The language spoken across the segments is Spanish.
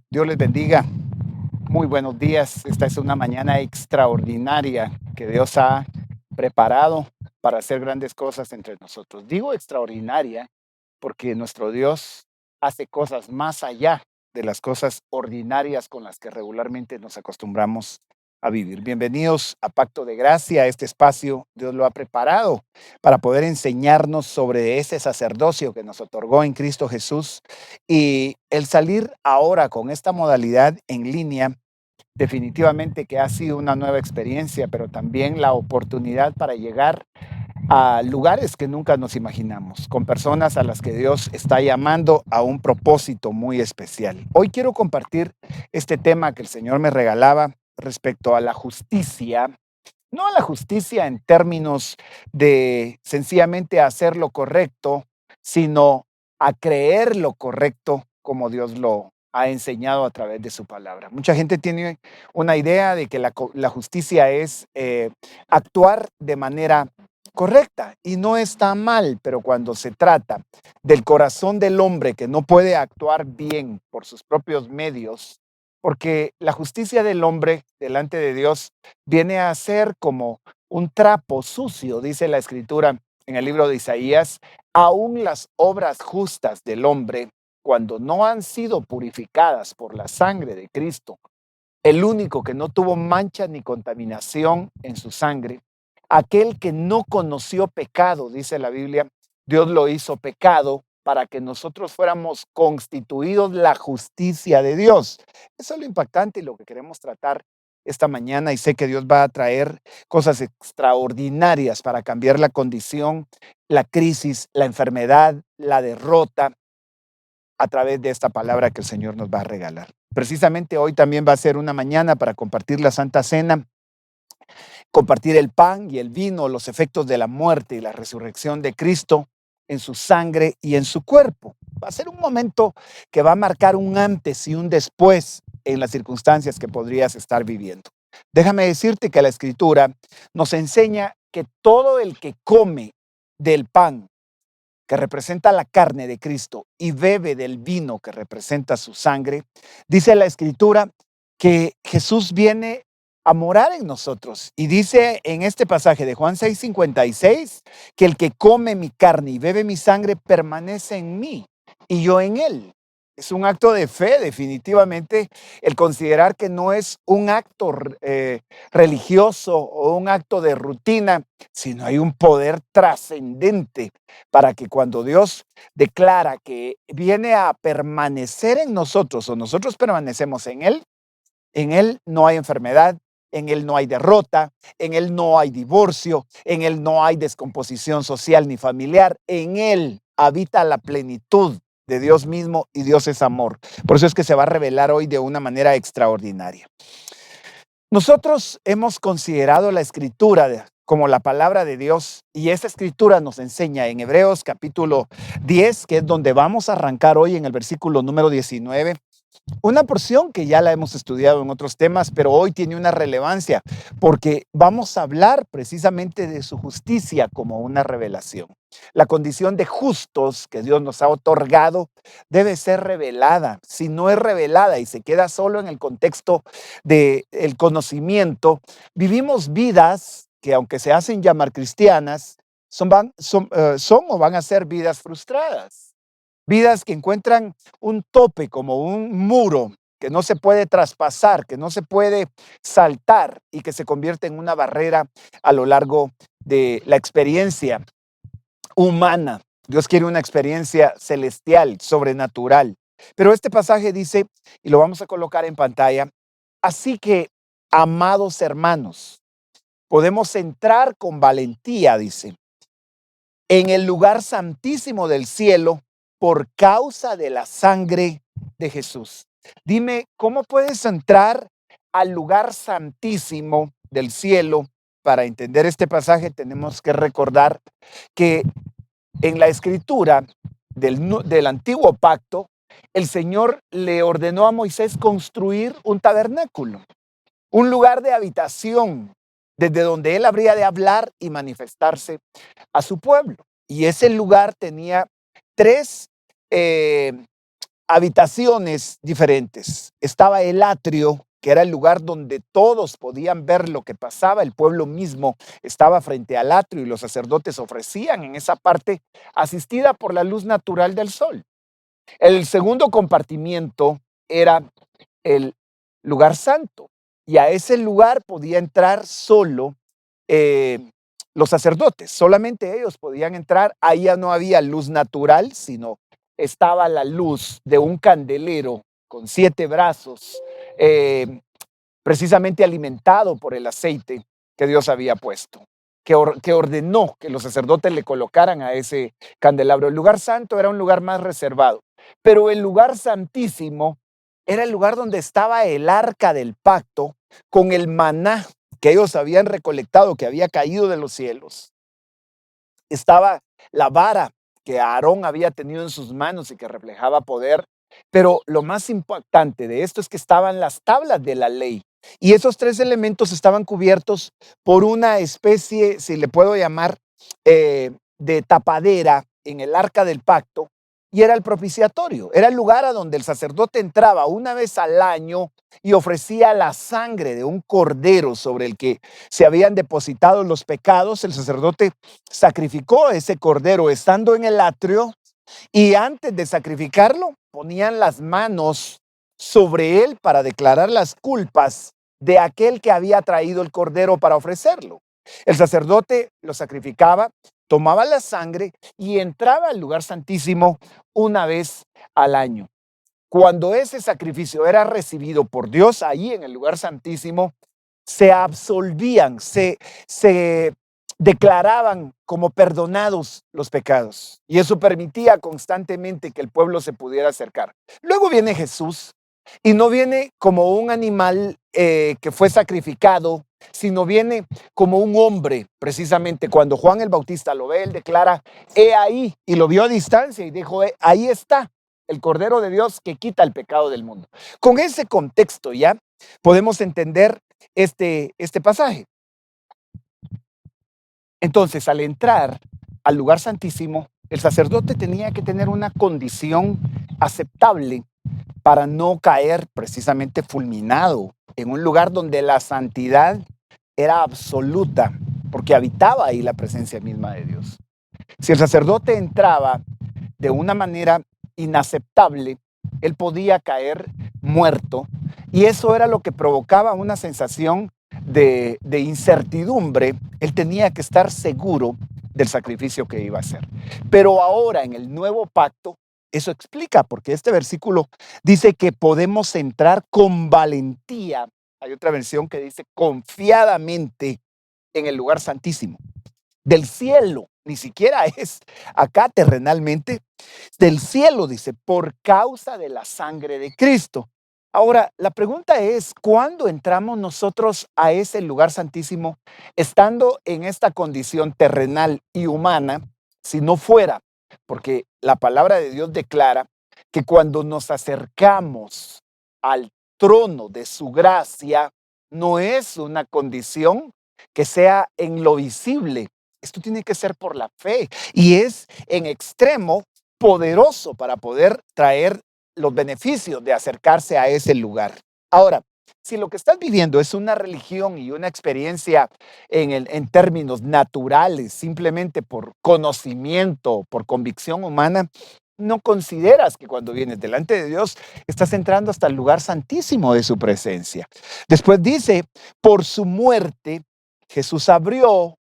Dios les bendiga. Muy buenos días. Esta es una mañana extraordinaria que Dios ha preparado para hacer grandes cosas entre nosotros. Digo extraordinaria porque nuestro Dios hace cosas más allá de las cosas ordinarias con las que regularmente nos acostumbramos a vivir. Bienvenidos a Pacto de Gracia. Este espacio Dios lo ha preparado para poder enseñarnos sobre ese sacerdocio que nos otorgó en Cristo Jesús, y el salir ahora con esta modalidad en línea. Definitivamente que ha sido una nueva experiencia, pero también la oportunidad para llegar a lugares que nunca nos imaginamos, con personas a las que Dios está llamando a un propósito muy especial. Hoy quiero compartir este tema que el Señor me regalaba respecto a la justicia, no a la justicia en términos de sencillamente hacer lo correcto, sino a creer lo correcto como Dios lo ha enseñado a través de su palabra. Mucha gente tiene una idea de que la justicia es actuar de manera correcta, y no está mal, pero cuando se trata del corazón del hombre que no puede actuar bien por sus propios medios, porque la justicia del hombre delante de Dios viene a ser como un trapo sucio, dice la escritura en el libro de Isaías. Aún las obras justas del hombre, cuando no han sido purificadas por la sangre de Cristo, el único que no tuvo mancha ni contaminación en su sangre, aquel que no conoció pecado, dice la Biblia, Dios lo hizo pecado para que nosotros fuéramos constituidos la justicia de Dios. Eso es lo impactante y lo que queremos tratar esta mañana, y sé que Dios va a traer cosas extraordinarias para cambiar la condición, la crisis, la enfermedad, la derrota, a través de esta palabra que el Señor nos va a regalar. Precisamente hoy también va a ser una mañana para compartir la Santa Cena, compartir el pan y el vino, los efectos de la muerte y la resurrección de Cristo en su sangre y en su cuerpo. Va a ser un momento que va a marcar un antes y un después en las circunstancias que podrías estar viviendo. Déjame decirte que la Escritura nos enseña que todo el que come del pan, que representa la carne de Cristo, y bebe del vino que representa su sangre, dice la Escritura que Jesús viene a morar en nosotros. Y dice en este pasaje de Juan 6:56 que el que come mi carne y bebe mi sangre permanece en mí y yo en él. Es un acto de fe, definitivamente, el considerar que no es un acto religioso o un acto de rutina, sino hay un poder trascendente para que cuando Dios declara que viene a permanecer en nosotros o nosotros permanecemos en Él no hay enfermedad, en Él no hay derrota, en Él no hay divorcio, en Él no hay descomposición social ni familiar, en Él habita la plenitud de Dios mismo, y Dios es amor. Por eso es que se va a revelar hoy de una manera extraordinaria. Nosotros hemos considerado la escritura como la palabra de Dios, y esa escritura nos enseña en Hebreos capítulo 10, que es donde vamos a arrancar hoy en el versículo número 19, una porción que ya la hemos estudiado en otros temas, pero hoy tiene una relevancia porque vamos a hablar precisamente de su justicia como una revelación. La condición de justos que Dios nos ha otorgado debe ser revelada. Si no es revelada y se queda solo en el contexto del conocimiento, vivimos vidas que, aunque se hacen llamar cristianas, son o van a ser vidas frustradas. Vidas que encuentran un tope, como un muro que no se puede traspasar, que no se puede saltar, y que se convierte en una barrera a lo largo de la experiencia humana. Dios quiere una experiencia celestial, sobrenatural. Pero este pasaje dice, y lo vamos a colocar en pantalla: así que, amados hermanos, podemos entrar con valentía, dice, en el lugar santísimo del cielo por causa de la sangre de Jesús. Dime, ¿cómo puedes entrar al lugar santísimo del cielo para entender este pasaje tenemos que recordar que en la escritura del antiguo pacto, el Señor le ordenó a Moisés construir un tabernáculo, un lugar de habitación desde donde él habría de hablar y manifestarse a su pueblo. Y ese lugar tenía tres eh, habitaciones diferentes. Estaba el atrio, que era el lugar donde todos podían ver lo que pasaba. El pueblo mismo estaba frente al atrio y los sacerdotes ofrecían en esa parte asistida por la luz natural del sol. El segundo compartimiento era el lugar santo y a ese lugar podía entrar solo eh, los sacerdotes, solamente ellos podían entrar. Ahí ya no había luz natural, sino estaba la luz de un candelero con 7 brazos, eh, precisamente alimentado por el aceite que Dios había puesto, que ordenó que los sacerdotes le colocaran a ese candelabro. El lugar santo era un lugar más reservado, pero el lugar santísimo era el lugar donde estaba el arca del pacto con el maná que ellos habían recolectado, que había caído de los cielos. Estaba la vara que Aarón había tenido en sus manos y que reflejaba poder. Pero lo más impactante de esto es que estaban las tablas de la ley. Y esos 3 elementos estaban cubiertos por una especie, si le puedo llamar, de tapadera en el arca del pacto. Y era el propiciatorio, era el lugar a donde el sacerdote entraba una vez al año y ofrecía la sangre de un cordero sobre el que se habían depositado los pecados. El sacerdote sacrificó ese cordero estando en el atrio y antes de sacrificarlo ponían las manos sobre él para declarar las culpas de aquel que había traído el cordero para ofrecerlo. El sacerdote lo sacrificaba, tomaba la sangre y entraba al lugar santísimo una vez al año. Cuando ese sacrificio era recibido por Dios ahí en el lugar santísimo, se absolvían, se declaraban como perdonados los pecados. Y eso permitía constantemente que el pueblo se pudiera acercar. Luego viene Jesús y no viene como un animal que fue sacrificado, sino viene como un hombre. Precisamente cuando Juan el Bautista lo ve, él declara, he ahí, y lo vio a distancia y dijo, ahí está el Cordero de Dios que quita el pecado del mundo. Con ese contexto ya podemos entender este pasaje. Entonces, al entrar al lugar santísimo, el sacerdote tenía que tener una condición aceptable para no caer precisamente fulminado en un lugar donde la santidad era absoluta, porque habitaba ahí la presencia misma de Dios. Si el sacerdote entraba de una manera inaceptable, él podía caer muerto y eso era lo que provocaba una sensación de incertidumbre. Él tenía que estar seguro del sacrificio que iba a hacer. Pero ahora en el nuevo pacto, eso explica, porque este versículo dice que podemos entrar con valentía. Hay otra versión que dice confiadamente en el lugar santísimo del cielo, ni siquiera es acá terrenalmente, del cielo, dice, por causa de la sangre de Cristo. Ahora, la pregunta es, ¿cuándo entramos nosotros a ese lugar santísimo estando en esta condición terrenal y humana, si no fuera? Porque la palabra de Dios declara que cuando nos acercamos al trono de su gracia, no es una condición que sea en lo visible. Esto tiene que ser por la fe y es en extremo poderoso para poder traer los beneficios de acercarse a ese lugar. Ahora, si lo que estás viviendo es una religión y una experiencia en términos naturales, simplemente por conocimiento, por convicción humana, no consideras que cuando vienes delante de Dios estás entrando hasta el lugar santísimo de su presencia. Después dice, por su muerte, Jesús abrió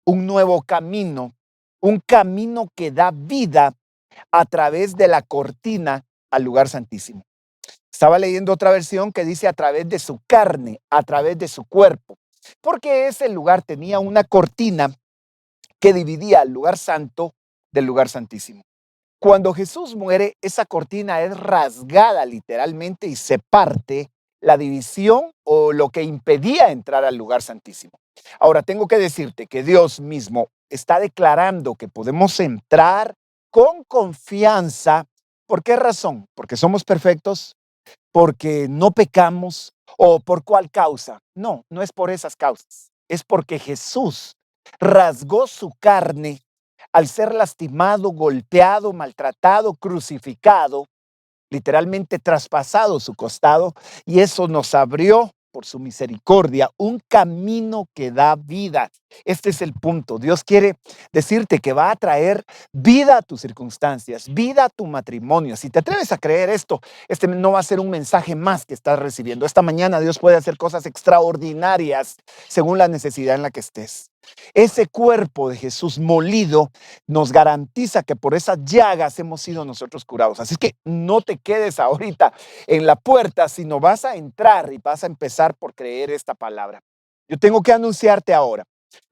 un nuevo camino, un camino que da vida a través de la cortina al lugar santísimo. Estaba leyendo otra versión que dice a través de su carne, a través de su cuerpo, porque ese lugar tenía una cortina que dividía el lugar santo del lugar santísimo. Cuando Jesús muere, esa cortina es rasgada literalmente y se parte la división o lo que impedía entrar al lugar santísimo. Ahora, tengo que decirte que Dios mismo está declarando que podemos entrar con confianza. ¿Por qué razón? Porque somos perfectos, porque no pecamos o por cuál causa. No, no es por esas causas. Es porque Jesús rasgó su carne al ser lastimado, golpeado, maltratado, crucificado, literalmente traspasado su costado, y eso nos abrió por su misericordia un camino que da vida. Este es el punto. Dios quiere decirte que va a traer vida a tus circunstancias, vida a tu matrimonio. Si te atreves a creer esto, este no va a ser un mensaje más que estás recibiendo. Esta mañana Dios puede hacer cosas extraordinarias según la necesidad en la que estés. Ese cuerpo de Jesús molido nos garantiza que por esas llagas hemos sido nosotros curados. Así que no te quedes ahorita en la puerta, sino vas a entrar y vas a empezar por creer esta palabra. Yo tengo que anunciarte ahora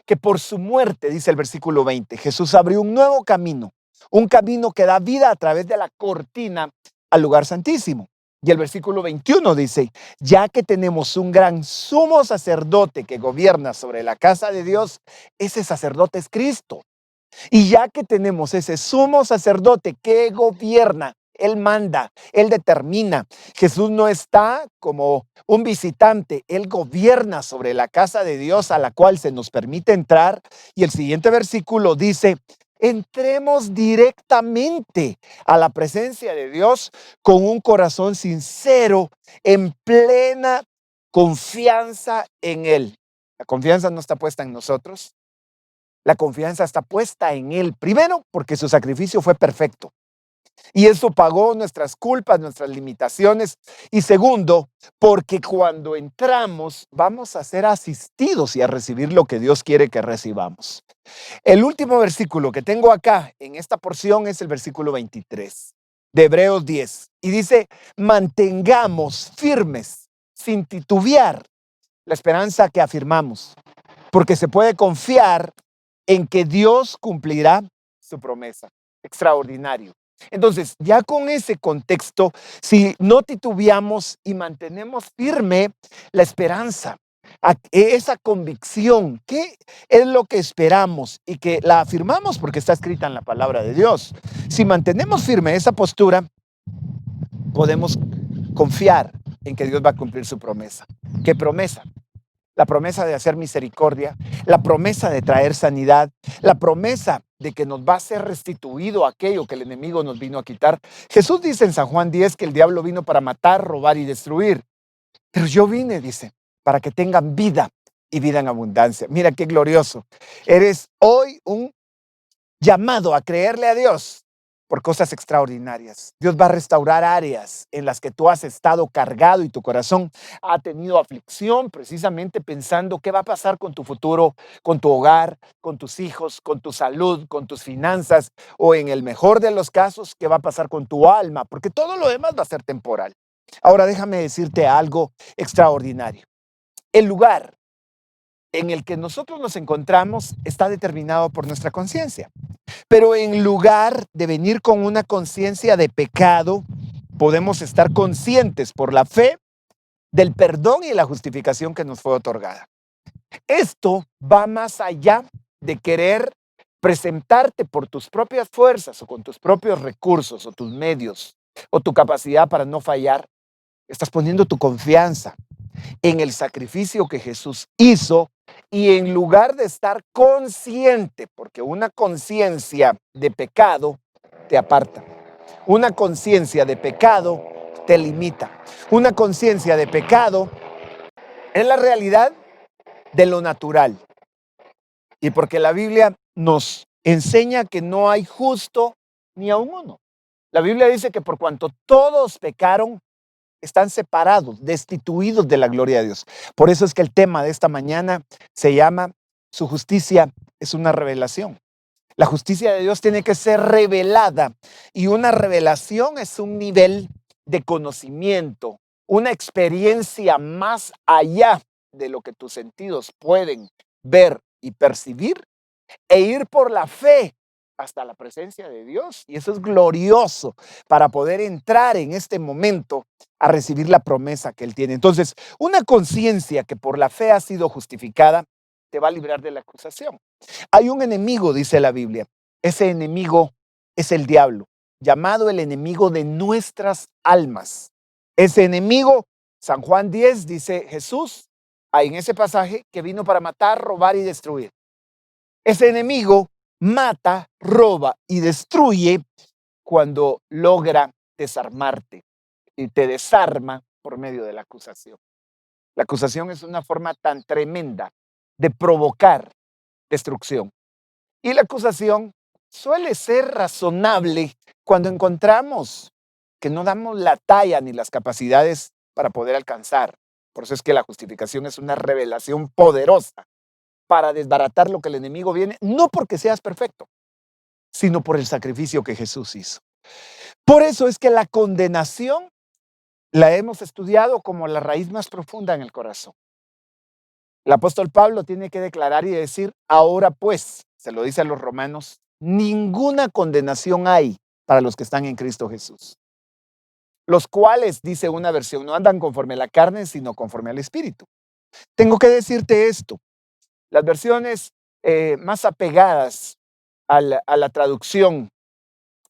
que por su muerte, dice el versículo 20, Jesús abrió un camino que da vida a través de la cortina al lugar santísimo. Y el versículo 21 dice, ya que tenemos un gran sumo sacerdote que gobierna sobre la casa de Dios, ese sacerdote es Cristo. Y ya que tenemos ese sumo sacerdote que gobierna, Él manda, Él determina. Jesús no está como un visitante, Él gobierna sobre la casa de Dios a la cual se nos permite entrar. Y el siguiente versículo dice, entremos directamente a la presencia de Dios con un corazón sincero, en plena confianza en Él. La confianza no está puesta en nosotros. La confianza está puesta en Él. Primero, porque su sacrificio fue perfecto. Y eso pagó nuestras culpas, nuestras limitaciones. Y segundo, porque cuando entramos vamos a ser asistidos y a recibir lo que Dios quiere que recibamos. El último versículo que tengo acá en esta porción es el versículo 23 de Hebreos 10. Y dice, mantengamos firmes, sin titubear, la esperanza que afirmamos, porque se puede confiar en que Dios cumplirá su promesa. Extraordinario. Entonces, ya con ese contexto, si no titubeamos y mantenemos firme la esperanza, esa convicción, ¿qué es lo que esperamos? Y que la afirmamos porque está escrita en la palabra de Dios. Si mantenemos firme esa postura, podemos confiar en que Dios va a cumplir su promesa. ¿Qué promesa? La promesa de hacer misericordia, la promesa de traer sanidad, la promesa de que nos va a ser restituido aquello que el enemigo nos vino a quitar. Jesús dice en San Juan 10 que el diablo vino para matar, robar y destruir. Pero yo vine, dice, para que tengan vida y vida en abundancia. Mira qué glorioso. Eres hoy un llamado a creerle a Dios por cosas extraordinarias. Dios va a restaurar áreas en las que tú has estado cargado y tu corazón ha tenido aflicción, precisamente pensando qué va a pasar con tu futuro, con tu hogar, con tus hijos, con tu salud, con tus finanzas, o en el mejor de los casos, qué va a pasar con tu alma, porque todo lo demás va a ser temporal. Ahora déjame decirte algo extraordinario. El lugar en el que nosotros nos encontramos está determinado por nuestra conciencia. Pero en lugar de venir con una conciencia de pecado, podemos estar conscientes por la fe del perdón y la justificación que nos fue otorgada. Esto va más allá de querer presentarte por tus propias fuerzas o con tus propios recursos o tus medios o tu capacidad para no fallar. Estás poniendo tu confianza en el sacrificio que Jesús hizo y en lugar de estar consciente, porque una conciencia de pecado te aparta, una conciencia de pecado te limita, una conciencia de pecado es la realidad de lo natural. Y porque la Biblia nos enseña que no hay justo ni aun uno. La Biblia dice que por cuanto todos pecaron, están separados, destituidos de la gloria de Dios. Por eso es que el tema de esta mañana se llama su justicia es una revelación. La justicia de Dios tiene que ser revelada y una revelación es un nivel de conocimiento, una experiencia más allá de lo que tus sentidos pueden ver y percibir e ir por la fe hasta la presencia de Dios. Y eso es glorioso para poder entrar en este momento a recibir la promesa que Él tiene. Entonces, una conciencia que por la fe ha sido justificada te va a librar de la acusación. Hay un enemigo, dice la Biblia. Ese enemigo es el diablo, llamado el enemigo de nuestras almas. Ese enemigo, San Juan 10, dice Jesús, ahí en ese pasaje, que vino para matar, robar y destruir. Ese enemigo mata, roba y destruye cuando logra desarmarte y te desarma por medio de la acusación. La acusación es una forma tan tremenda de provocar destrucción. Y la acusación suele ser razonable cuando encontramos que no damos la talla ni las capacidades para poder alcanzar. Por eso es que la justificación es una revelación poderosa para desbaratar lo que el enemigo viene, no porque seas perfecto, sino por el sacrificio que Jesús hizo. Por eso es que la condenación la hemos estudiado como la raíz más profunda en el corazón. El apóstol Pablo tiene que declarar y decir, ahora pues, se lo dice a los romanos, ninguna condenación hay para los que están en Cristo Jesús. Los cuales, dice una versión, no andan conforme a la carne, sino conforme al Espíritu. Tengo que decirte esto. Las versiones más apegadas a la traducción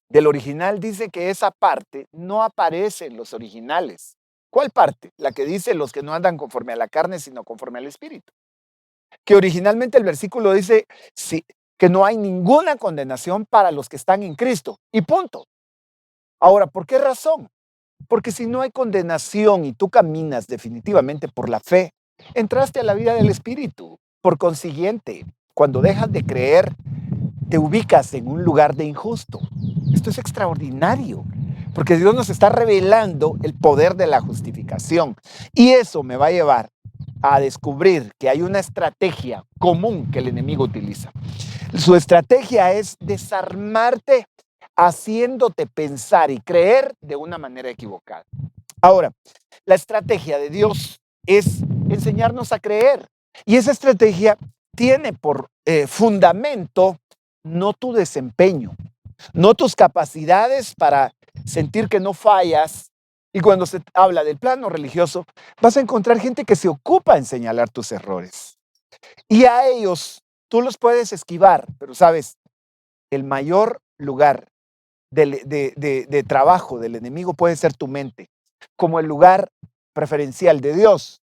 del original dice que esa parte no aparece en los originales. ¿Cuál parte? La que dice los que no andan conforme a la carne, sino conforme al Espíritu. Que originalmente el versículo dice sí, que no hay ninguna condenación para los que están en Cristo. Y punto. Ahora, ¿por qué razón? Porque si no hay condenación y tú caminas definitivamente por la fe, entraste a la vida del Espíritu. Por consiguiente, cuando dejas de creer, te ubicas en un lugar de injusto. Esto es extraordinario, porque Dios nos está revelando el poder de la justificación. Y eso me va a llevar a descubrir que hay una estrategia común que el enemigo utiliza. Su estrategia es desarmarte haciéndote pensar y creer de una manera equivocada. Ahora, la estrategia de Dios es enseñarnos a creer. Y esa estrategia tiene por fundamento no tu desempeño, no tus capacidades para sentir que no fallas. Y cuando se habla del plano religioso, vas a encontrar gente que se ocupa en señalar tus errores. Y a ellos tú los puedes esquivar, pero sabes, el mayor lugar de trabajo del enemigo puede ser tu mente, como el lugar preferencial de Dios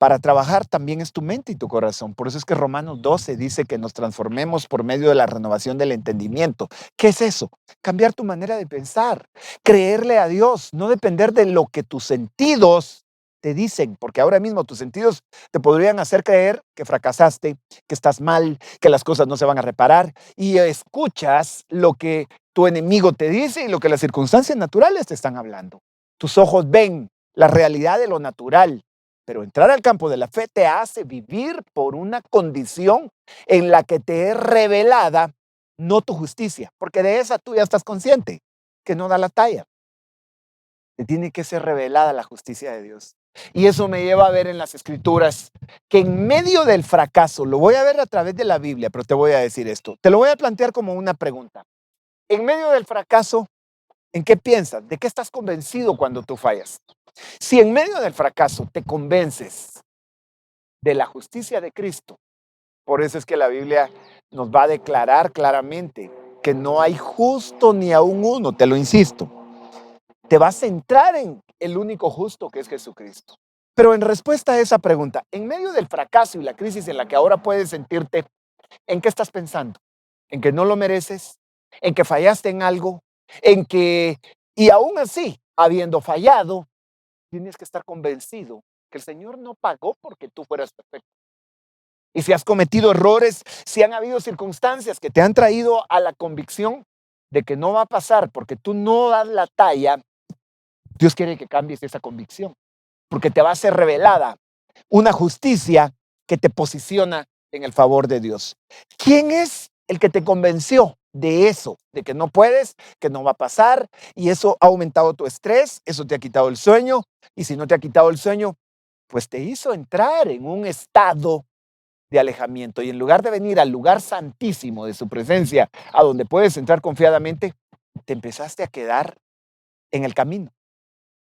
para trabajar también es tu mente y tu corazón. Por eso es que Romanos 12 dice que nos transformemos por medio de la renovación del entendimiento. ¿Qué es eso? Cambiar tu manera de pensar, creerle a Dios, no depender de lo que tus sentidos te dicen, porque ahora mismo tus sentidos te podrían hacer creer que fracasaste, que estás mal, que las cosas no se van a reparar, y escuchas lo que tu enemigo te dice y lo que las circunstancias naturales te están hablando. Tus ojos ven la realidad de lo natural, pero entrar al campo de la fe te hace vivir por una condición en la que te es revelada no tu justicia, porque de esa tú ya estás consciente, que no da la talla. Te tiene que ser revelada la justicia de Dios. Y eso me lleva a ver en las Escrituras que en medio del fracaso, lo voy a ver a través de la Biblia, pero te voy a decir esto, te lo voy a plantear como una pregunta. En medio del fracaso, ¿en qué piensas? ¿De qué estás convencido cuando tú fallas? Si en medio del fracaso te convences de la justicia de Cristo, por eso es que la Biblia nos va a declarar claramente que no hay justo ni aún uno, te lo insisto. Te vas a centrar en el único justo que es Jesucristo. Pero en respuesta a esa pregunta, en medio del fracaso y la crisis en la que ahora puedes sentirte, ¿en qué estás pensando? ¿En que no lo mereces? ¿En que fallaste en algo? ¿En que, y aún así, habiendo fallado, tienes que estar convencido que el Señor no pagó porque tú fueras perfecto? Y si has cometido errores, si han habido circunstancias que te han traído a la convicción de que no va a pasar porque tú no das la talla, Dios quiere que cambies esa convicción, porque te va a ser revelada una justicia que te posiciona en el favor de Dios. ¿Quién es el que te convenció de eso? De que no puedes, que no va a pasar, y eso ha aumentado tu estrés, eso te ha quitado el sueño, y si no te ha quitado el sueño, pues te hizo entrar en un estado de alejamiento. Y en lugar de venir al lugar santísimo de su presencia, a donde puedes entrar confiadamente, te empezaste a quedar en el camino.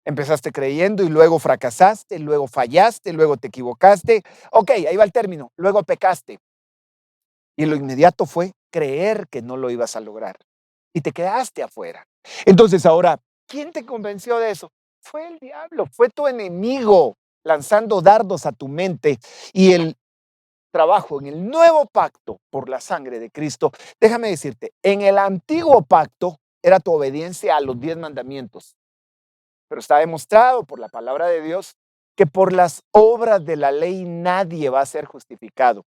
Empezaste creyendo y luego fracasaste, luego fallaste, luego te equivocaste. Ok, ahí va el término. Luego pecaste. Y lo inmediato fue creer que no lo ibas a lograr. Y te quedaste afuera. Entonces ahora, ¿quién te convenció de eso? Fue el diablo, fue tu enemigo lanzando dardos a tu mente. Y el trabajo en el nuevo pacto por la sangre de Cristo, déjame decirte, en el antiguo pacto era tu obediencia a los 10 mandamientos. Pero está demostrado por la palabra de Dios que por las obras de la ley nadie va a ser justificado.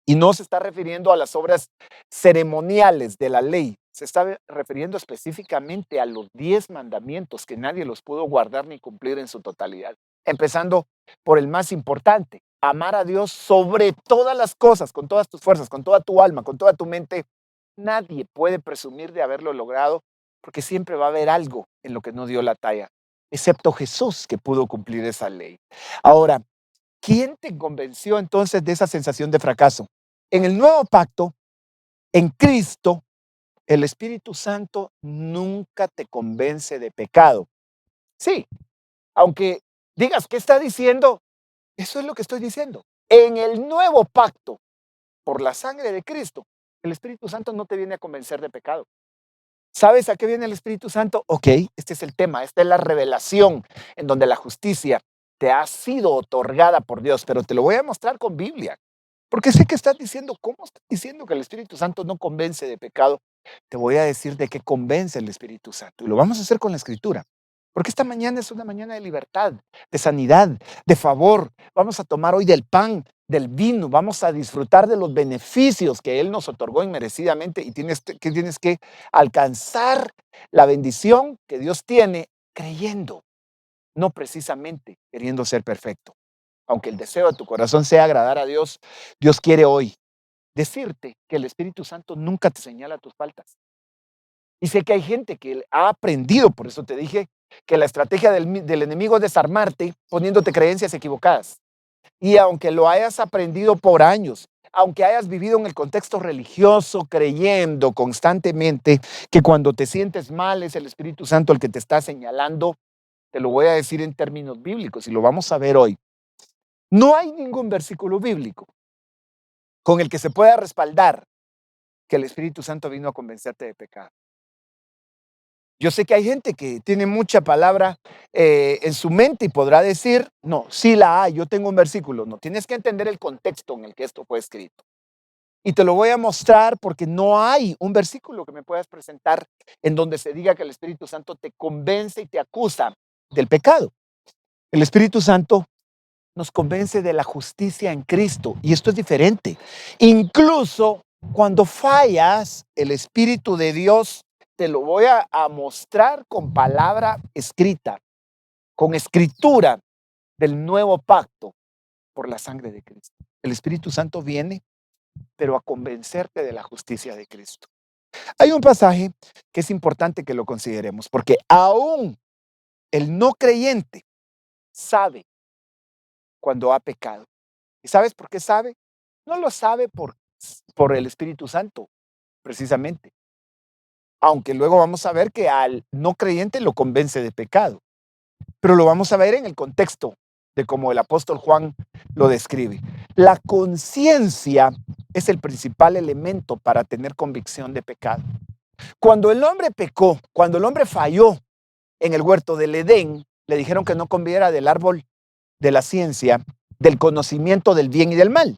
Y no se está refiriendo a las obras ceremoniales de la ley, se está refiriendo específicamente a los 10 mandamientos que nadie los pudo guardar ni cumplir en su totalidad. Empezando por el más importante, amar a Dios sobre todas las cosas, con todas tus fuerzas, con toda tu alma, con toda tu mente. Nadie puede presumir de haberlo logrado porque siempre va a haber algo en lo que no dio la talla, excepto Jesús que pudo cumplir esa ley. Ahora, ¿quién te convenció entonces de esa sensación de fracaso? En el nuevo pacto, en Cristo, el Espíritu Santo nunca te convence de pecado. Sí, aunque digas, ¿qué está diciendo? Eso es lo que estoy diciendo. En el nuevo pacto, por la sangre de Cristo, el Espíritu Santo no te viene a convencer de pecado. ¿Sabes a qué viene el Espíritu Santo? Ok, este es el tema, esta es la revelación en donde la justicia te ha sido otorgada por Dios, pero te lo voy a mostrar con Biblia. Porque sé que estás diciendo, ¿cómo estás diciendo que el Espíritu Santo no convence de pecado? Te voy a decir de qué convence el Espíritu Santo. Y lo vamos a hacer con la Escritura. Porque esta mañana es una mañana de libertad, de sanidad, de favor. Vamos a tomar hoy del pan, del vino. Vamos a disfrutar de los beneficios que Él nos otorgó inmerecidamente. Y tienes que alcanzar la bendición que Dios tiene creyendo, no precisamente queriendo ser perfecto. Aunque el deseo de tu corazón sea agradar a Dios, Dios quiere hoy decirte que el Espíritu Santo nunca te señala tus faltas. Y sé que hay gente que ha aprendido, por eso te dije que la estrategia del enemigo es desarmarte poniéndote creencias equivocadas. Y aunque lo hayas aprendido por años, aunque hayas vivido en el contexto religioso creyendo constantemente que cuando te sientes mal es el Espíritu Santo el que te está señalando, te lo voy a decir en términos bíblicos y lo vamos a ver hoy. No hay ningún versículo bíblico con el que se pueda respaldar que el Espíritu Santo vino a convencerte de pecado. Yo sé que hay gente que tiene mucha palabra en su mente y podrá decir, no, sí la hay, yo tengo un versículo. No, tienes que entender el contexto en el que esto fue escrito. Y te lo voy a mostrar porque no hay un versículo que me puedas presentar en donde se diga que el Espíritu Santo te convence y te acusa del pecado. El Espíritu Santo nos convence de la justicia en Cristo. Y esto es diferente. Incluso cuando fallas, el Espíritu de Dios te lo voy a mostrar con palabra escrita, con escritura del nuevo pacto por la sangre de Cristo. El Espíritu Santo viene, pero a convencerte de la justicia de Cristo. Hay un pasaje que es importante que lo consideremos, porque aún el no creyente sabe cuando ha pecado. ¿Y sabes por qué sabe? No lo sabe por el Espíritu Santo, precisamente. Aunque luego vamos a ver que al no creyente lo convence de pecado. Pero lo vamos a ver en el contexto de cómo el apóstol Juan lo describe. La conciencia es el principal elemento para tener convicción de pecado. Cuando el hombre pecó, cuando el hombre falló en el huerto del Edén, le dijeron que no comiera del árbol de la ciencia, del conocimiento del bien y del mal.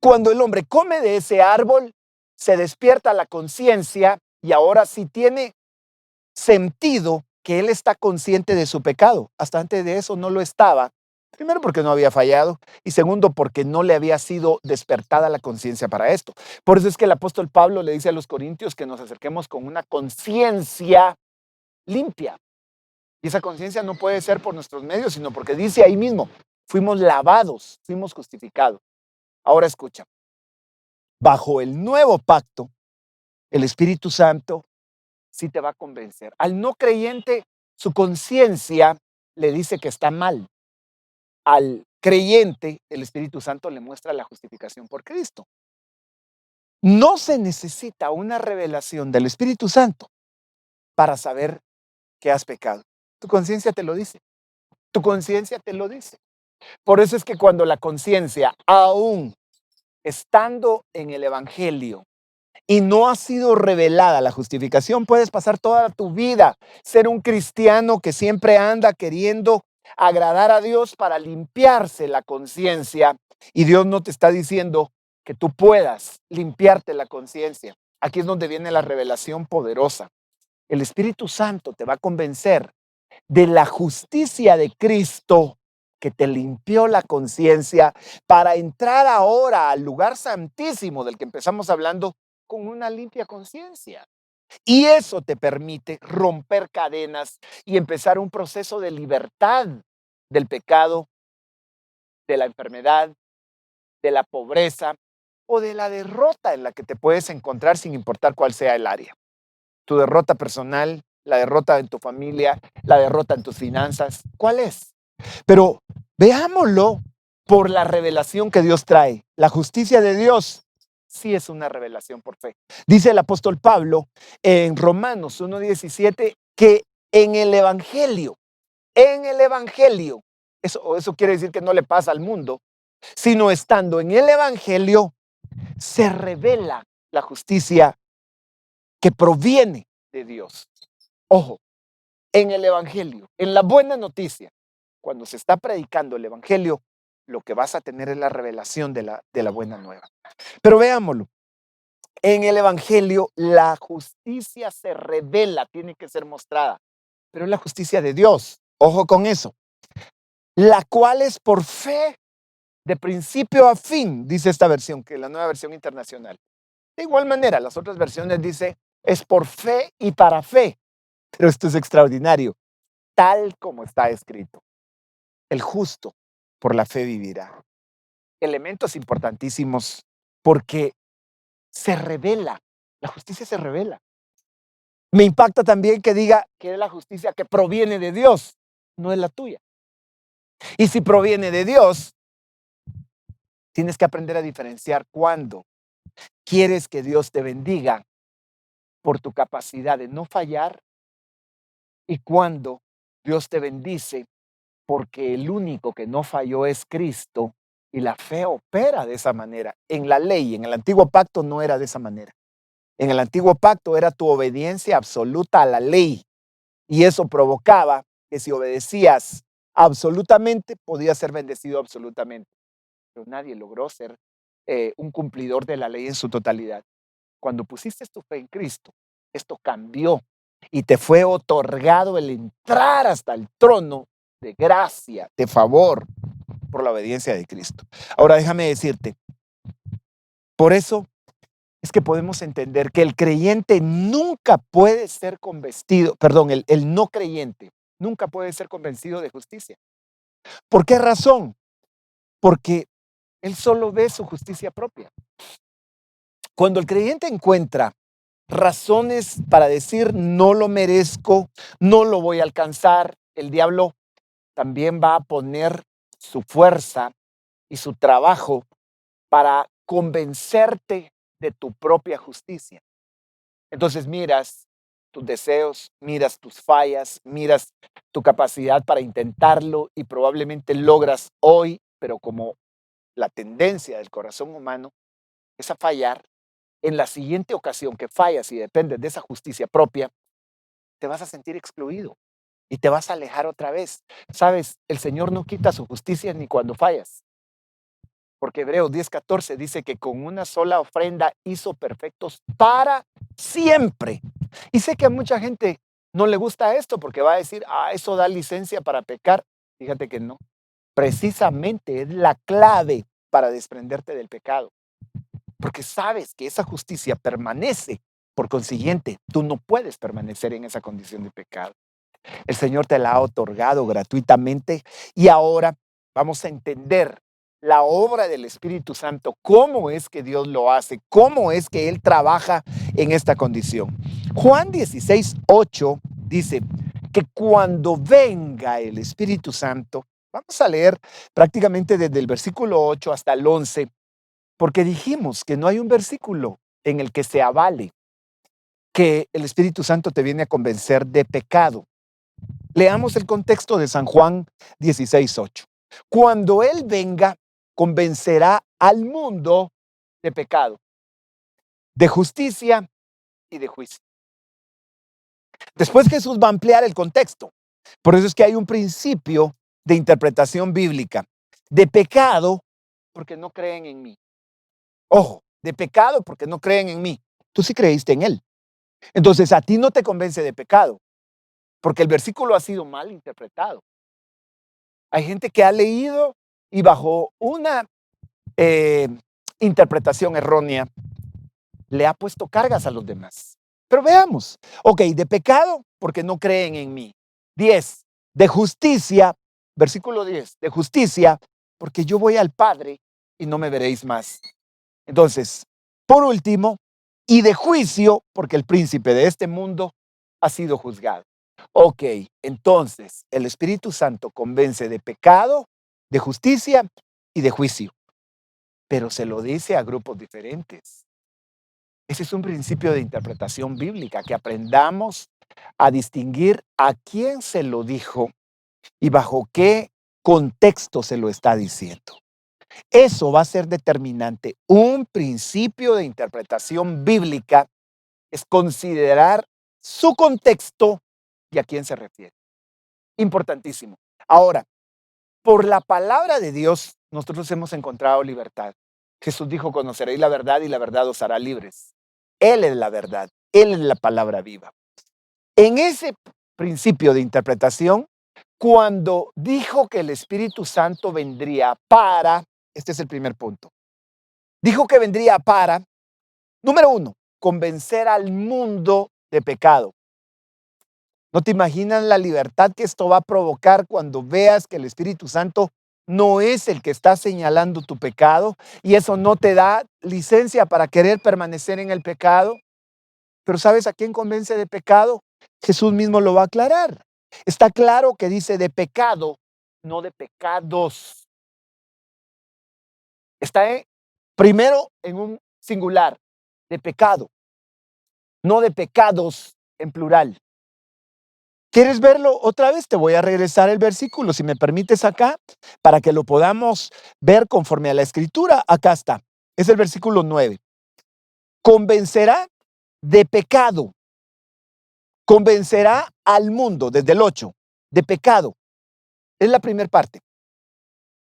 Cuando el hombre come de ese árbol, se despierta la conciencia y ahora sí tiene sentido que él está consciente de su pecado. Hasta antes de eso no lo estaba. Primero porque no había fallado y segundo porque no le había sido despertada la conciencia para esto. Por eso es que el apóstol Pablo le dice a los corintios que nos acerquemos con una conciencia limpia. Y esa conciencia no puede ser por nuestros medios, sino porque dice ahí mismo, fuimos lavados, fuimos justificados. Ahora escucha. Bajo el nuevo pacto, el Espíritu Santo sí te va a convencer. Al no creyente, su conciencia le dice que está mal. Al creyente, el Espíritu Santo le muestra la justificación por Cristo. No se necesita una revelación del Espíritu Santo para saber que has pecado. Tu conciencia te lo dice. Tu conciencia te lo dice. Por eso es que cuando la conciencia, aún estando en el Evangelio, y no ha sido revelada la justificación, puedes pasar toda tu vida, ser un cristiano que siempre anda queriendo agradar a Dios para limpiarse la conciencia. Y Dios no te está diciendo que tú puedas limpiarte la conciencia. Aquí es donde viene la revelación poderosa. El Espíritu Santo te va a convencer de la justicia de Cristo que te limpió la conciencia para entrar ahora al lugar santísimo del que empezamos hablando con una limpia conciencia. Y eso te permite romper cadenas y empezar un proceso de libertad del pecado, de la enfermedad, de la pobreza o de la derrota en la que te puedes encontrar sin importar cuál sea el área. Tu derrota personal, la derrota en tu familia, la derrota en tus finanzas. ¿Cuál es? Pero veámoslo por la revelación que Dios trae. La justicia de Dios sí es una revelación por fe. Dice el apóstol Pablo en Romanos 1:17 que en el Evangelio, eso quiere decir que no le pasa al mundo, sino estando en el Evangelio, se revela la justicia que proviene de Dios. Ojo, en el Evangelio, en la buena noticia, cuando se está predicando el Evangelio, lo que vas a tener es la revelación de la buena nueva. Pero veámoslo, en el Evangelio la justicia se revela, tiene que ser mostrada, pero es la justicia de Dios, ojo con eso, la cual es por fe de principio a fin, dice esta versión, que es la nueva versión internacional. De igual manera, las otras versiones dice, es por fe y para fe, pero esto es extraordinario, tal como está escrito. El justo por la fe vivirá. Elementos importantísimos porque se revela, la justicia se revela. Me impacta también que diga que es la justicia que proviene de Dios, no es la tuya. Y si proviene de Dios, tienes que aprender a diferenciar cuándo quieres que Dios te bendiga por tu capacidad de no fallar y cuándo Dios te bendice porque el único que no falló es Cristo y la fe opera de esa manera. En la ley, en el antiguo pacto no era de esa manera. En el antiguo pacto era tu obediencia absoluta a la ley y eso provocaba que si obedecías absolutamente, podías ser bendecido absolutamente. Pero nadie logró ser un cumplidor de la ley en su totalidad. Cuando pusiste tu fe en Cristo, esto cambió y te fue otorgado el entrar hasta el trono de gracia, de favor, por la obediencia de Cristo. Ahora déjame decirte, por eso es que podemos entender que el creyente nunca puede ser convencido, perdón, el no creyente nunca puede ser convencido de justicia. ¿Por qué razón? Porque él solo ve su justicia propia. Cuando el creyente encuentra razones para decir no lo merezco, no lo voy a alcanzar, el diablo también va a poner su fuerza y su trabajo para convencerte de tu propia justicia. Entonces miras tus deseos, miras tus fallas, miras tu capacidad para intentarlo y probablemente logras hoy, pero como la tendencia del corazón humano es a fallar, en la siguiente ocasión que fallas y dependes de esa justicia propia, te vas a sentir excluido y te vas a alejar otra vez. Sabes, el Señor no quita su justicia ni cuando fallas. Porque Hebreos 10:14 dice que con una sola ofrenda hizo perfectos para siempre. Y sé que a mucha gente no le gusta esto porque va a decir, eso da licencia para pecar. Fíjate que no. Precisamente es la clave para desprenderte del pecado. Porque sabes que esa justicia permanece. Por consiguiente, tú no puedes permanecer en esa condición de pecado. El Señor te la ha otorgado gratuitamente y ahora vamos a entender la obra del Espíritu Santo, cómo es que Dios lo hace, cómo es que Él trabaja en esta condición. Juan 16:8 dice que cuando venga el Espíritu Santo, vamos a leer prácticamente desde el versículo 8 hasta el 11, porque dijimos que no hay un versículo en el que se avale que el Espíritu Santo te viene a convencer de pecado. Leamos el contexto de San Juan 16:8. Cuando Él venga, convencerá al mundo de pecado, de justicia y de juicio. Después Jesús va a ampliar el contexto. Por eso es que hay un principio de interpretación bíblica. De pecado, porque no creen en mí. Ojo, de pecado porque no creen en mí. Tú sí creíste en Él. Entonces a ti no te convence de pecado, porque el versículo ha sido mal interpretado. Hay gente que ha leído y bajo una eh, interpretación errónea le ha puesto cargas a los demás. Pero veamos. Ok, de pecado porque no creen en mí. 10. De justicia, versículo 10. De justicia porque yo voy al Padre y no me veréis más. Entonces, por último, y de juicio porque el príncipe de este mundo ha sido juzgado. Ok, entonces el Espíritu Santo convence de pecado, de justicia y de juicio, pero se lo dice a grupos diferentes. Ese es un principio de interpretación bíblica, que aprendamos a distinguir a quién se lo dijo y bajo qué contexto se lo está diciendo. Eso va a ser determinante. Un principio de interpretación bíblica es considerar su contexto y a quién se refiere. Importantísimo. Ahora, por la palabra de Dios, nosotros hemos encontrado libertad. Jesús dijo, conoceréis la verdad y la verdad os hará libres. Él es la verdad, Él es la palabra viva. En ese principio de interpretación, cuando dijo que el Espíritu Santo vendría para, este es el primer punto, dijo que vendría para, número 1, convencer al mundo de pecado. ¿No te imaginas la libertad que esto va a provocar cuando veas que el Espíritu Santo no es el que está señalando tu pecado y eso no te da licencia para querer permanecer en el pecado? Pero ¿sabes a quién convence de pecado? Jesús mismo lo va a aclarar. Está claro que dice de pecado, no de pecados. Está primero en un singular, de pecado, no de pecados en plural. ¿Quieres verlo otra vez? Te voy a regresar el versículo, si me permites acá, para que lo podamos ver conforme a la escritura. Acá está. Es el versículo 9. Convencerá de pecado. Convencerá al mundo, desde el 8, de pecado. Es la primera parte.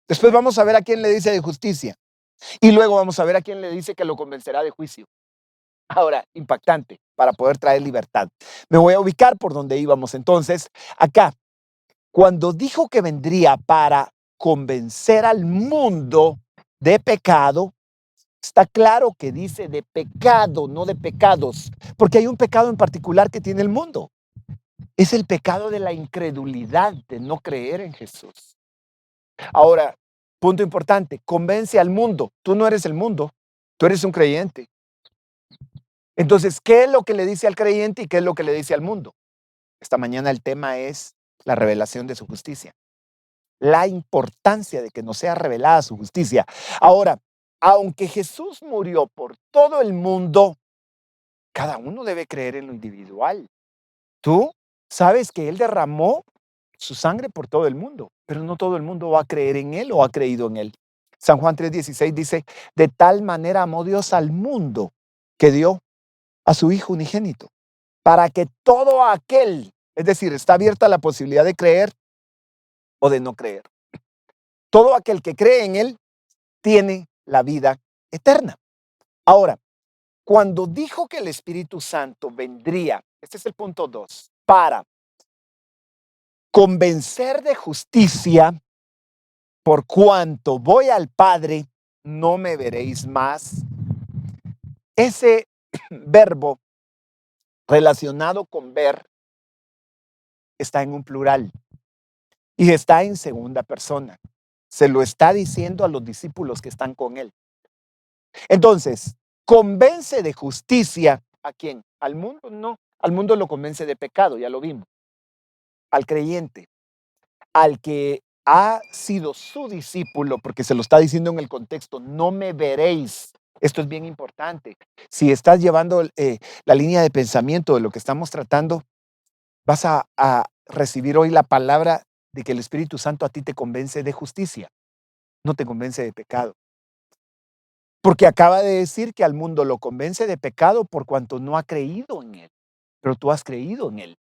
Después vamos a ver a quién le dice de justicia. Y luego vamos a ver a quién le dice que lo convencerá de juicio. Ahora, impactante, para poder traer libertad. Me voy a ubicar por donde íbamos entonces. Acá, cuando dijo que vendría para convencer al mundo de pecado, está claro que dice de pecado, no de pecados, porque hay un pecado en particular que tiene el mundo. Es el pecado de la incredulidad, de no creer en Jesús. Ahora, punto importante, convence al mundo. Tú no eres el mundo, tú eres un creyente. Entonces, ¿qué es lo que le dice al creyente y qué es lo que le dice al mundo? Esta mañana el tema es la revelación de su justicia. La importancia de que nos sea revelada su justicia. Ahora, aunque Jesús murió por todo el mundo, cada uno debe creer en lo individual. Tú sabes que Él derramó su sangre por todo el mundo, pero no todo el mundo va a creer en Él o ha creído en Él. San Juan 3:16 dice, de tal manera amó Dios al mundo que dio a su Hijo unigénito, para que todo aquel, es decir, está abierta la posibilidad de creer o de no creer. Todo aquel que cree en Él tiene la vida eterna. Ahora, cuando dijo que el Espíritu Santo vendría, este es el punto 2, para convencer de justicia, por cuanto voy al Padre, no me veréis más. Ese verbo relacionado con ver está en un plural y está en segunda persona. Se lo está diciendo a los discípulos que están con él. Entonces, convence de justicia ¿a quién? ¿Al mundo? No, al mundo lo convence de pecado, ya lo vimos. Al creyente, al que ha sido su discípulo, porque se lo está diciendo en el contexto, no me veréis. Esto es bien importante. Si estás llevando la línea de pensamiento de lo que estamos tratando, vas a recibir hoy la palabra de que el Espíritu Santo a ti te convence de justicia, no te convence de pecado. Porque acaba de decir que al mundo lo convence de pecado por cuanto no ha creído en él, pero tú has creído en él.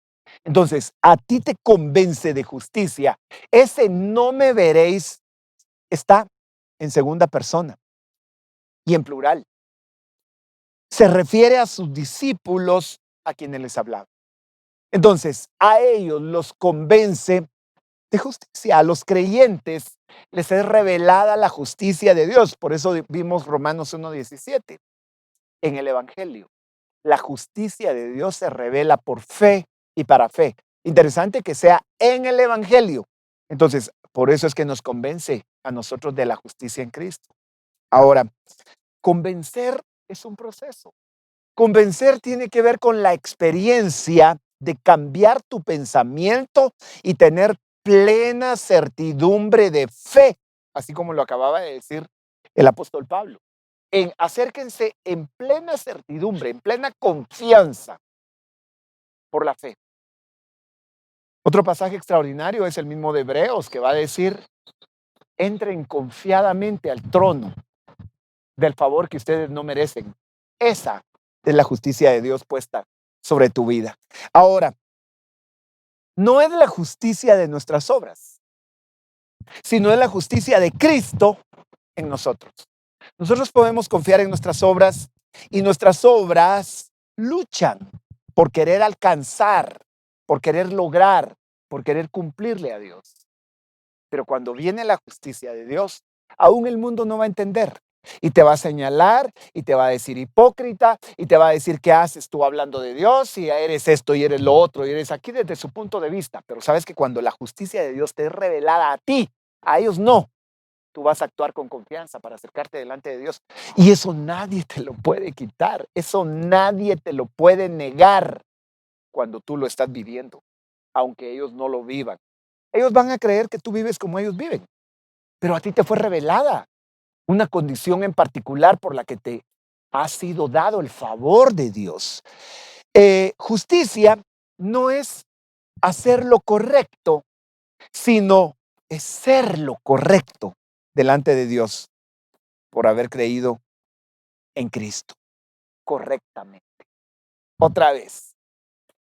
Entonces, a ti te convence de justicia. Ese no me veréis está en segunda persona y en plural. Se refiere a sus discípulos a quienes les hablaba. Entonces, a ellos los convence de justicia. A los creyentes les es revelada la justicia de Dios. Por eso vimos Romanos 1:17 en el Evangelio. La justicia de Dios se revela por fe y para fe. Interesante que sea en el Evangelio. Entonces, por eso es que nos convence a nosotros de la justicia en Cristo. Ahora, convencer es un proceso. Convencer tiene que ver con la experiencia de cambiar tu pensamiento y tener plena certidumbre de fe, así como lo acababa de decir el apóstol Pablo. Acérquense en plena certidumbre, en plena confianza por la fe. Otro pasaje extraordinario es el mismo de Hebreos, que va a decir: entren confiadamente al trono del favor que ustedes no merecen. Esa es la justicia de Dios puesta sobre tu vida. Ahora, no es la justicia de nuestras obras, sino es la justicia de Cristo en nosotros. Nosotros podemos confiar en nuestras obras y nuestras obras luchan por querer alcanzar, por querer lograr, por querer cumplirle a Dios. Pero cuando viene la justicia de Dios, aún el mundo no va a entender. Y te va a señalar y te va a decir hipócrita y te va a decir qué haces tú hablando de Dios y eres esto y eres lo otro y eres aquí desde su punto de vista. Pero sabes que cuando la justicia de Dios te es revelada a ti, a ellos no, tú vas a actuar con confianza para acercarte delante de Dios. Y eso nadie te lo puede quitar, eso nadie te lo puede negar cuando tú lo estás viviendo, aunque ellos no lo vivan. Ellos van a creer que tú vives como ellos viven, pero a ti te fue revelada una condición en particular por la que te ha sido dado el favor de Dios. Justicia no es hacer lo correcto, sino es ser lo correcto delante de Dios por haber creído en Cristo correctamente. Otra vez,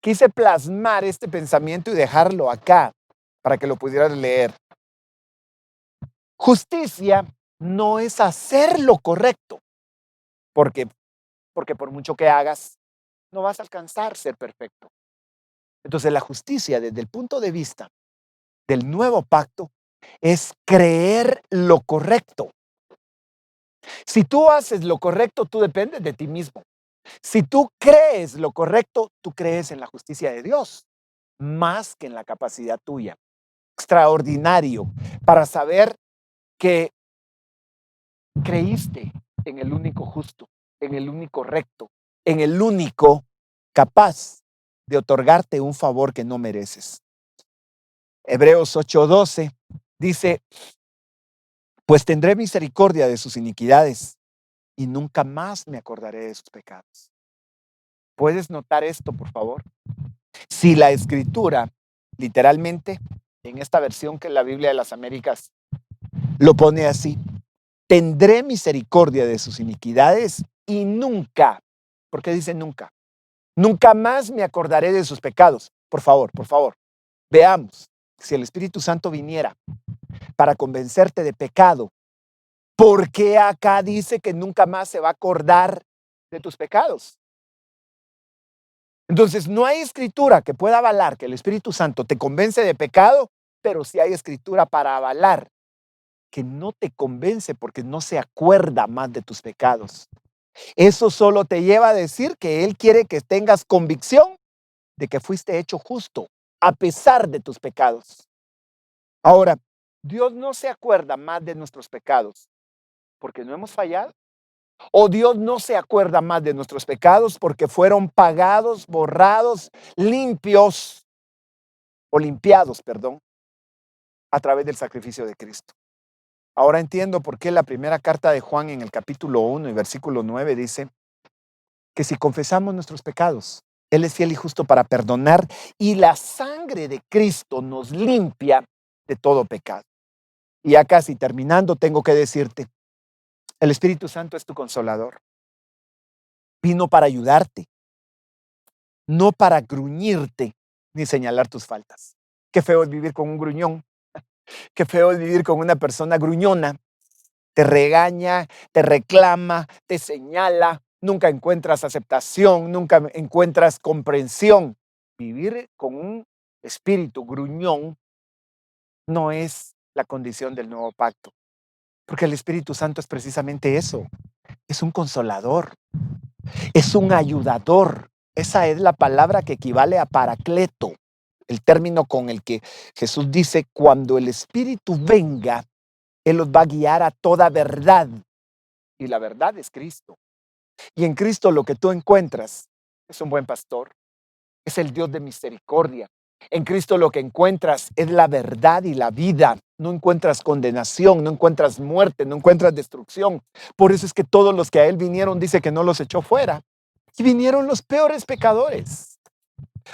quise plasmar este pensamiento y dejarlo acá para que lo pudieras leer. Justicia no es hacer lo correcto, porque por mucho que hagas, no vas a alcanzar ser perfecto. Entonces la justicia desde el punto de vista del nuevo pacto es creer lo correcto. Si tú haces lo correcto, tú dependes de ti mismo. Si tú crees lo correcto, tú crees en la justicia de Dios, más que en la capacidad tuya. Extraordinario para saber que creíste en el único justo, en el único recto, en el único capaz de otorgarte un favor que no mereces. Hebreos 8:12 dice: pues tendré misericordia de sus iniquidades y nunca más me acordaré de sus pecados. ¿Puedes notar esto, por favor? Si la escritura, literalmente, en esta versión que es la Biblia de las Américas, lo pone así: tendré misericordia de sus iniquidades y nunca, ¿por qué dice nunca? Nunca más me acordaré de sus pecados. Por favor, veamos, si el Espíritu Santo viniera para convencerte de pecado, ¿por qué acá dice que nunca más se va a acordar de tus pecados? Entonces, no hay escritura que pueda avalar que el Espíritu Santo te convence de pecado, pero sí hay escritura para avalar que no te convence porque no se acuerda más de tus pecados. Eso solo te lleva a decir que Él quiere que tengas convicción de que fuiste hecho justo a pesar de tus pecados. Ahora, Dios no se acuerda más de nuestros pecados porque no hemos fallado. O Dios no se acuerda más de nuestros pecados porque fueron pagados, borrados, limpiados, a través del sacrificio de Cristo. Ahora entiendo por qué la primera carta de Juan en el capítulo 1 y versículo 9 dice que si confesamos nuestros pecados, Él es fiel y justo para perdonar y la sangre de Cristo nos limpia de todo pecado. Y ya casi terminando, tengo que decirte, el Espíritu Santo es tu consolador. Vino para ayudarte, no para gruñirte ni señalar tus faltas. Qué feo es vivir con un gruñón, qué feo es vivir con una persona gruñona. Te regaña, te reclama, te señala, nunca encuentras aceptación, nunca encuentras comprensión. Vivir con un espíritu gruñón no es la condición del nuevo pacto, porque el Espíritu Santo es precisamente eso, es un consolador, es un ayudador. Esa es la palabra que equivale a paracleto, el término con el que Jesús dice, cuando el Espíritu venga, Él los va a guiar a toda verdad. Y la verdad es Cristo. Y en Cristo lo que tú encuentras es un buen pastor, es el Dios de misericordia. En Cristo lo que encuentras es la verdad y la vida. No encuentras condenación, no encuentras muerte, no encuentras destrucción. Por eso es que todos los que a Él vinieron dice que no los echó fuera. Y vinieron los peores pecadores.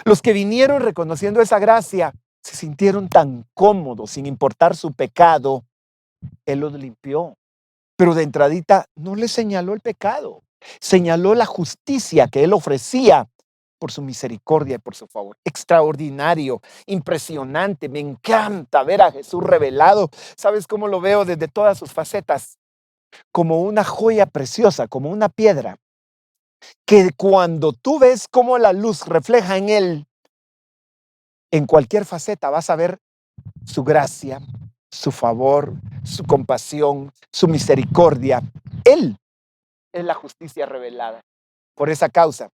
Los que vinieron reconociendo esa gracia se sintieron tan cómodos, sin importar su pecado. Él los limpió. Pero de entradita no les señaló el pecado. Señaló la justicia que Él ofrecía por su misericordia y por su favor. Extraordinario, impresionante. Me encanta ver a Jesús revelado. ¿Sabes cómo lo veo desde todas sus facetas? Como una joya preciosa, como una piedra, que cuando tú ves cómo la luz refleja en Él, en cualquier faceta vas a ver su gracia, su favor, su compasión, su misericordia. Él es la justicia revelada. Por esa causa,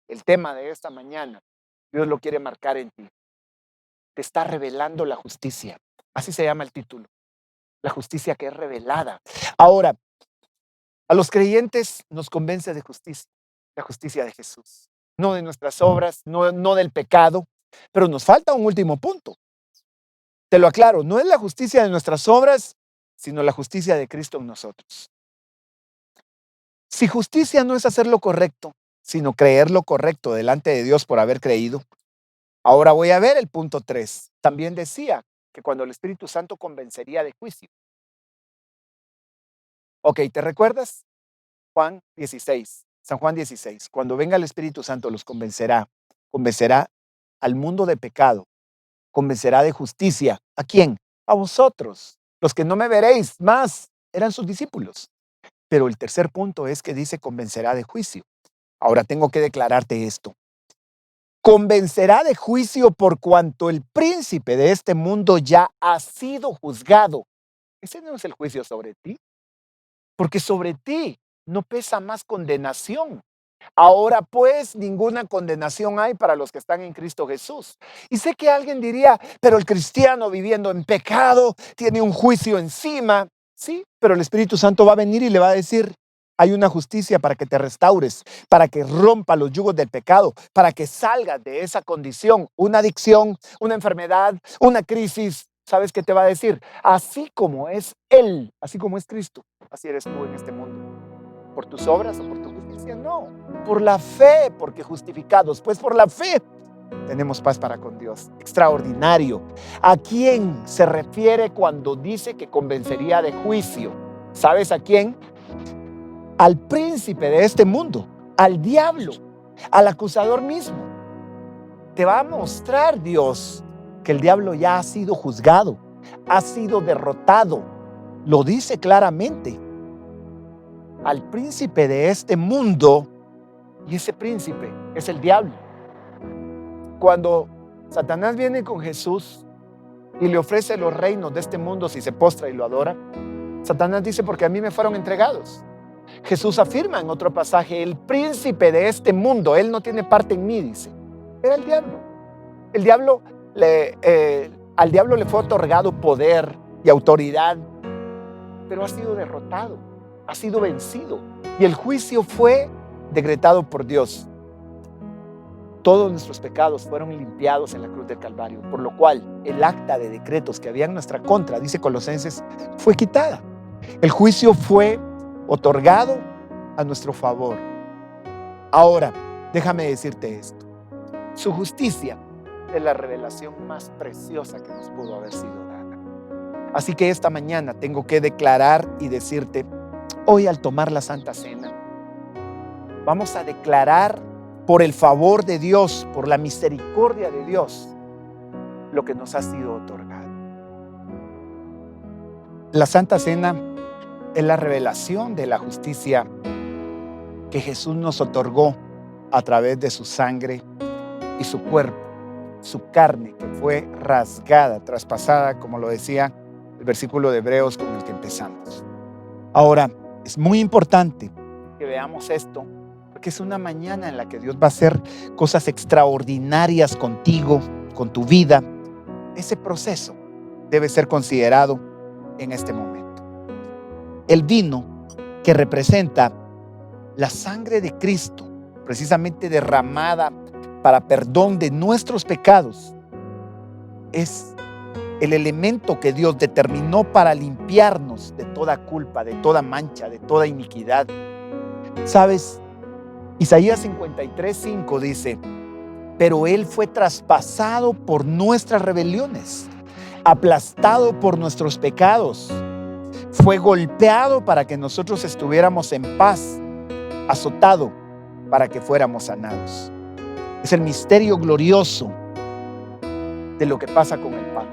el tema de esta mañana, Dios lo quiere marcar en ti. Te está revelando la justicia. Así se llama el título. La justicia que es revelada. Ahora, a los creyentes nos convence de justicia. La justicia de Jesús. No de nuestras obras, no del pecado. Pero nos falta un último punto. Te lo aclaro, no es la justicia de nuestras obras, sino la justicia de Cristo en nosotros. Si justicia no es hacer lo correcto, sino creer lo correcto delante de Dios por haber creído. Ahora voy a ver el punto 3. También decía que cuando el Espíritu Santo convencería de juicio. Ok, ¿te recuerdas? Juan 16, San Juan 16. Cuando venga el Espíritu Santo los convencerá. Convencerá al mundo de pecado. Convencerá de justicia. ¿A quién? A vosotros. Los que no me veréis más eran sus discípulos. Pero el tercer punto es que dice convencerá de juicio. Ahora tengo que declararte esto. Convencerá de juicio por cuanto el príncipe de este mundo ya ha sido juzgado. Ese no es el juicio sobre ti, porque sobre ti no pesa más condenación. Ahora pues ninguna condenación hay para los que están en Cristo Jesús. Y sé que alguien diría, pero el cristiano viviendo en pecado tiene un juicio encima. Sí, pero el Espíritu Santo va a venir y le va a decir, hay una justicia para que te restaures, para que rompa los yugos del pecado, para que salgas de esa condición, una adicción, una enfermedad, una crisis. ¿Sabes qué te va a decir? Así como es Él, así como es Cristo, así eres tú en este mundo. ¿Por tus obras o por tu justicia? No, por la fe, porque justificados, pues por la fe tenemos paz para con Dios. Extraordinario. ¿A quién se refiere cuando dice que convencería de juicio? ¿Sabes a quién? Al príncipe de este mundo, al diablo, al acusador mismo. Te va a mostrar Dios que el diablo ya ha sido juzgado, ha sido derrotado. Lo dice claramente. Al príncipe de este mundo, y ese príncipe es el diablo. Cuando Satanás viene con Jesús y le ofrece los reinos de este mundo si se postra y lo adora, Satanás dice, porque a mí me fueron entregados. Jesús afirma en otro pasaje, el príncipe de este mundo, él no tiene parte en mí, dice. Era el diablo. El diablo al diablo le fue otorgado poder y autoridad, pero ha sido derrotado, ha sido vencido. Y el juicio fue decretado por Dios. Todos nuestros pecados fueron limpiados en la cruz del Calvario, por lo cual el acta de decretos que había en nuestra contra, dice Colosenses, fue quitada. El juicio fue otorgado a nuestro favor. Ahora, déjame decirte esto. Su justicia es la revelación más preciosa que nos pudo haber sido dada. Así que esta mañana tengo que declarar y decirte, hoy al tomar la Santa Cena, vamos a declarar por el favor de Dios, por la misericordia de Dios, lo que nos ha sido otorgado. La Santa Cena es la revelación de la justicia que Jesús nos otorgó a través de su sangre y su cuerpo, su carne que fue rasgada, traspasada, como lo decía el versículo de Hebreos con el que empezamos. Ahora, es muy importante que veamos esto, porque es una mañana en la que Dios va a hacer cosas extraordinarias contigo, con tu vida. Ese proceso debe ser considerado en este momento. El vino que representa la sangre de Cristo, precisamente derramada para perdón de nuestros pecados, es el elemento que Dios determinó para limpiarnos de toda culpa, de toda mancha, de toda iniquidad. ¿Sabes? Isaías 53:5 dice, pero Él fue traspasado por nuestras rebeliones, aplastado por nuestros pecados, fue golpeado para que nosotros estuviéramos en paz, azotado para que fuéramos sanados. Es el misterio glorioso de lo que pasa con el pan.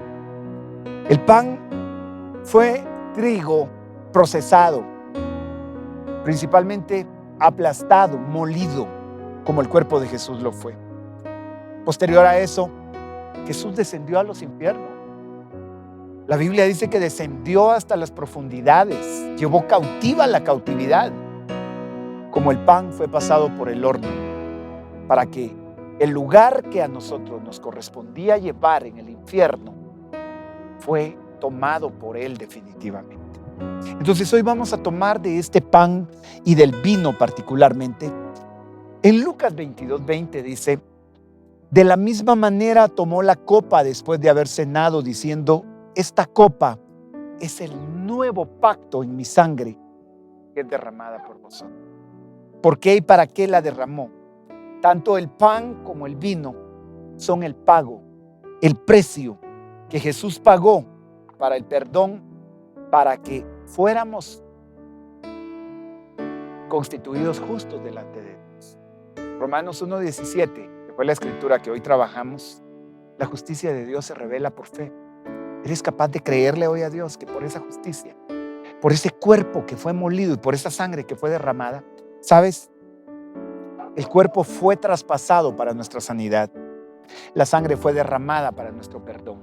El pan fue trigo procesado, principalmente aplastado, molido, como el cuerpo de Jesús lo fue. Posterior a eso, Jesús descendió a los infiernos. La Biblia dice que descendió hasta las profundidades, llevó cautiva la cautividad, como el pan fue pasado por el horno, para que el lugar que a nosotros nos correspondía llevar en el infierno fue tomado por Él definitivamente. Entonces hoy vamos a tomar de este pan y del vino particularmente. En Lucas 22:20 dice, de la misma manera tomó la copa después de haber cenado, diciendo, esta copa es el nuevo pacto en mi sangre que es derramada por vosotros. ¿Por qué y para qué la derramó? Tanto el pan como el vino son el pago, el precio que Jesús pagó para el perdón, para que fuéramos constituidos justos delante de Dios. Romanos 1:17, que fue la escritura que hoy trabajamos, la justicia de Dios se revela por fe. ¿Eres capaz de creerle hoy a Dios que por esa justicia, por ese cuerpo que fue molido y por esa sangre que fue derramada, sabes, el cuerpo fue traspasado para nuestra sanidad, la sangre fue derramada para nuestro perdón?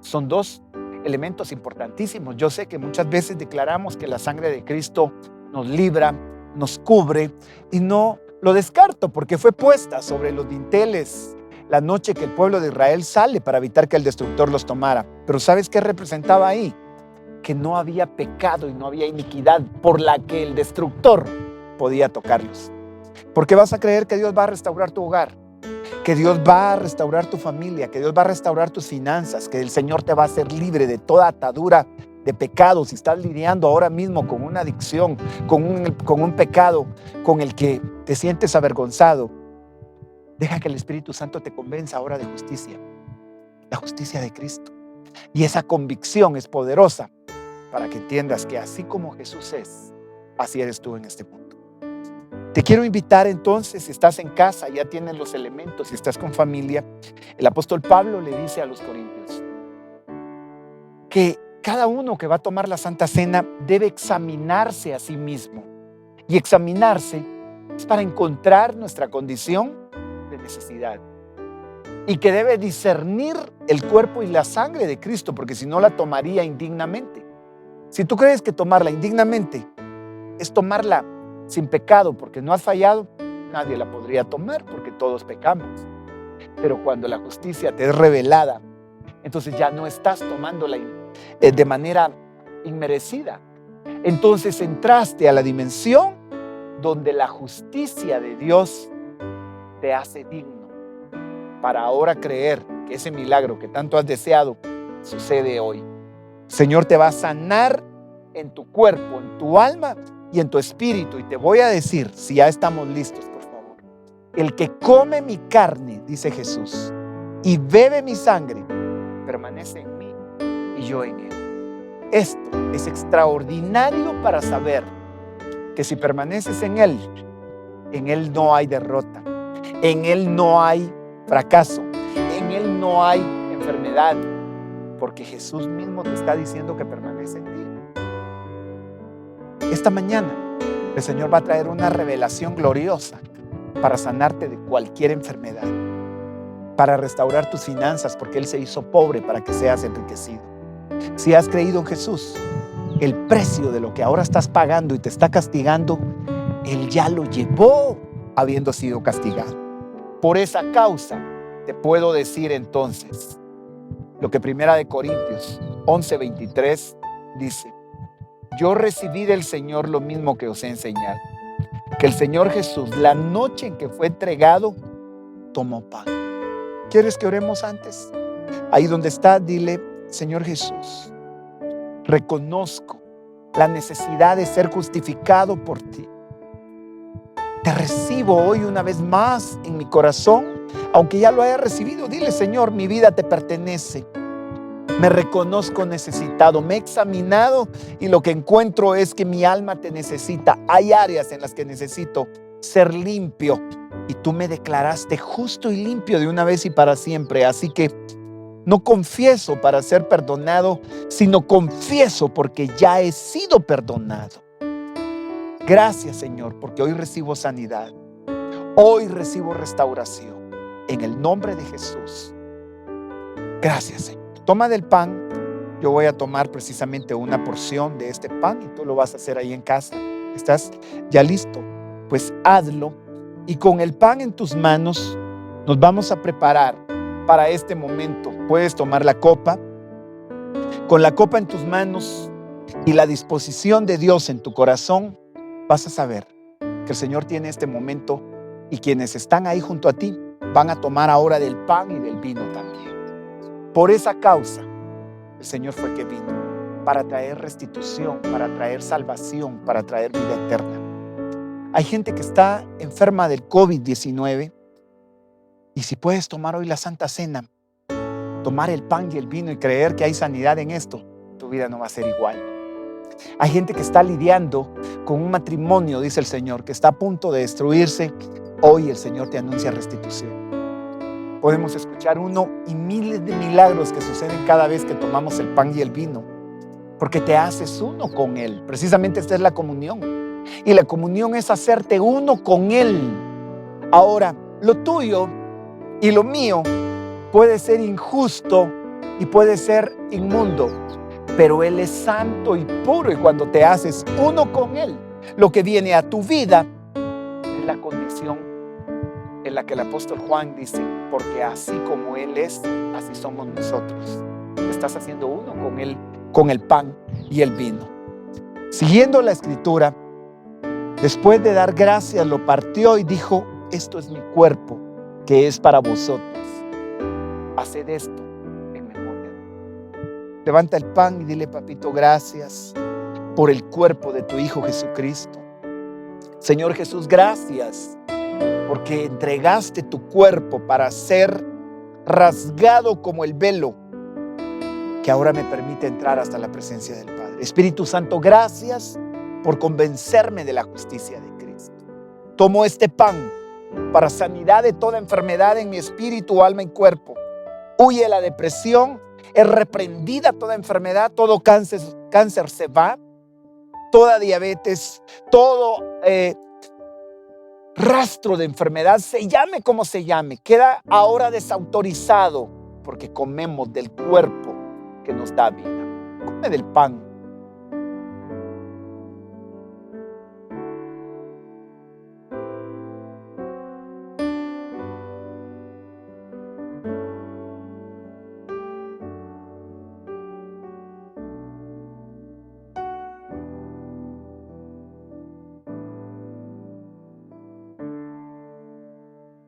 Son dos elementos importantísimos. Yo sé que muchas veces declaramos que la sangre de Cristo nos libra, nos cubre, y no lo descarto porque fue puesta sobre los dinteles la noche que el pueblo de Israel sale para evitar que el destructor los tomara. Pero ¿sabes qué representaba ahí? Que no había pecado y no había iniquidad por la que el destructor podía tocarlos. Porque vas a creer que Dios va a restaurar tu hogar, que Dios va a restaurar tu familia, que Dios va a restaurar tus finanzas, que el Señor te va a hacer libre de toda atadura de pecado. Si estás lidiando ahora mismo con una adicción, con un pecado con el que te sientes avergonzado, deja que el Espíritu Santo te convenza ahora de justicia, la justicia de Cristo. Y esa convicción es poderosa para que entiendas que así como Jesús es, así eres tú en este mundo. Te quiero invitar entonces, si estás en casa, ya tienes los elementos, si estás con familia, el apóstol Pablo le dice a los corintios que cada uno que va a tomar la Santa Cena debe examinarse a sí mismo. Y examinarse es para encontrar nuestra condición de necesidad. Y que debe discernir el cuerpo y la sangre de Cristo, porque si no la tomaría indignamente. Si tú crees que tomarla indignamente es tomarla sin pecado porque no has fallado, nadie la podría tomar porque todos pecamos. Pero cuando la justicia te es revelada, entonces ya no estás tomándola de manera inmerecida. Entonces entraste a la dimensión donde la justicia de Dios te hace digno para ahora creer que ese milagro que tanto has deseado sucede hoy. El Señor te va a sanar en tu cuerpo, en tu alma y en tu espíritu. Y te voy a decir, si ya estamos listos, por favor, el que come mi carne, dice Jesús, y bebe mi sangre, permanece en mí y yo en él. Esto es extraordinario para saber que si permaneces en Él no hay derrota, en Él no hay fracaso, en Él no hay enfermedad, porque Jesús mismo te está diciendo que permanece en ti. Esta mañana el Señor va a traer una revelación gloriosa para sanarte de cualquier enfermedad, para restaurar tus finanzas, porque Él se hizo pobre para que seas enriquecido. Si has creído en Jesús, el precio de lo que ahora estás pagando y te está castigando, Él ya lo llevó habiendo sido castigado. Por esa causa te puedo decir entonces lo que 1 Corintios 11:23 dice: yo recibí del Señor lo mismo que os he enseñado, que el Señor Jesús, la noche en que fue entregado, tomó pan. ¿Quieres que oremos antes? Ahí donde está, dile: Señor Jesús, reconozco la necesidad de ser justificado por ti. Te recibo hoy una vez más en mi corazón, aunque ya lo haya recibido. Dile: Señor, mi vida te pertenece. Me reconozco necesitado, me he examinado y lo que encuentro es que mi alma te necesita. Hay áreas en las que necesito ser limpio y tú me declaraste justo y limpio de una vez y para siempre. Así que no confieso para ser perdonado, sino confieso porque ya he sido perdonado. Gracias, Señor, porque hoy recibo sanidad. Hoy recibo restauración. En el nombre de Jesús. Gracias, Señor. Toma del pan. Yo voy a tomar precisamente una porción de este pan y tú lo vas a hacer ahí en casa. ¿Estás ya listo? Pues hazlo. Y con el pan en tus manos nos vamos a preparar para este momento. Puedes tomar la copa. Con la copa en tus manos y la disposición de Dios en tu corazón, vas a saber que el Señor tiene este momento y quienes están ahí junto a ti van a tomar ahora del pan y del vino también. Por esa causa, el Señor fue que vino, para traer restitución, para traer salvación, para traer vida eterna. Hay gente que está enferma del COVID-19 y si puedes tomar hoy la Santa Cena, tomar el pan y el vino y creer que hay sanidad en esto, tu vida no va a ser igual. Hay gente que está lidiando con un matrimonio, dice el Señor, que está a punto de destruirse. Hoy el Señor te anuncia restitución. Podemos escuchar uno y miles de milagros que suceden cada vez que tomamos el pan y el vino, porque te haces uno con Él. Precisamente esta es la comunión. Y la comunión es hacerte uno con Él. Ahora, lo tuyo y lo mío puede ser injusto y puede ser inmundo, pero Él es santo y puro, y cuando te haces uno con Él, lo que viene a tu vida es la condición en la que el apóstol Juan dice: porque así como Él es, así somos nosotros. Estás haciendo uno con Él, con el pan y el vino. Siguiendo la escritura, después de dar gracias, lo partió y dijo: esto es mi cuerpo, que es para vosotros. Haced esto en memoria. Levanta el pan y dile: papito, gracias por el cuerpo de tu Hijo Jesucristo. Señor Jesús, gracias porque entregaste tu cuerpo para ser rasgado como el velo que ahora me permite entrar hasta la presencia del Padre. Espíritu Santo, gracias por convencerme de la justicia de Cristo. Tomo este pan para sanidad de toda enfermedad en mi espíritu, alma y cuerpo. Huye la depresión, es reprendida toda enfermedad, todo cáncer se va, toda diabetes, todo rastro de enfermedad, se llame como se llame, queda ahora desautorizado porque comemos del cuerpo que nos da vida. Come del pan.